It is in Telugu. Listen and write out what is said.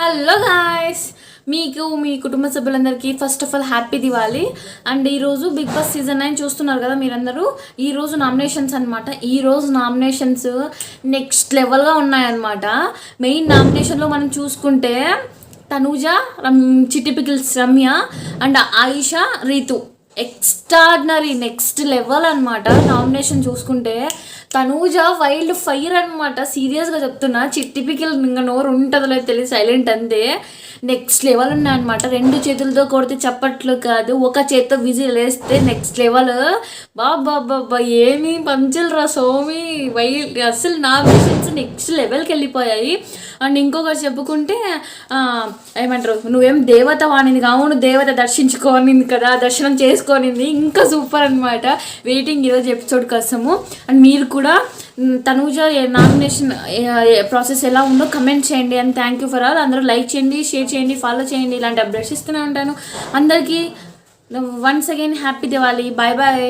హలో గాయ్స్, మీకు మీ కుటుంబ సభ్యులందరికీ first of all happy Diwali. And ఈరోజు బిగ్ బాస్ సీజన్ 9 చూస్తున్నారు కదా మీరందరూ. ఈరోజు నామినేషన్స్ అనమాట. ఈరోజు నామినేషన్స్ నెక్స్ట్ లెవెల్గా ఉన్నాయన్నమాట. మెయిన్ నామినేషన్లో మనం చూసుకుంటే Tanuja, Chitti pickles Ramya and Ayesha, Rithu extraordinary next level అనమాట. నామినేషన్ చూసుకుంటే తనూజ వైల్డ్ ఫైర్ అనమాట. సీరియస్గా చెప్తున్నా, చిట్టి పికిల్ ఇంకా నోరు ఉంటుందో లేదు తెలియదు, సైలెంట్ అంతే. నెక్స్ట్ లెవెల్ ఉన్నాయన్నమాట. రెండు చేతులతో కొడితే చప్పట్లు కాదు, ఒక చేత్తో విజిల్ వేస్తే నెక్స్ట్ లెవెల్. బాబా ఏమి పంచులు రా సోమి, వైల్డ్ అసలు నామినేషన్స్ నెక్స్ట్ లెవెల్కి వెళ్ళిపోయాయి. అండ్ ఇంకొకటి చెప్పుకుంటే ఏమంటారు, నువ్వేం దేవత వాణింది కావును, దేవత దర్శించుకోనింది కదా, దర్శనం చేసుకోనింది, ఇంకా సూపర్ అనమాట. వెయిటింగ్ ఈరోజు ఎపిసోడ్ కోసము. అండ్ మీరు కూడా తనూజ నామినేషన్ ప్రాసెస్ ఎలా ఉందో కమెంట్ చేయండి. And thank you for all. అందరూ లైక్ చేయండి, షేర్ చేయండి, ఫాలో చేయండి. ఇలాంటి అప్డేట్స్ ఇస్తూనే ఉంటాను అందరికీ. Once again happy Diwali. Bye bye.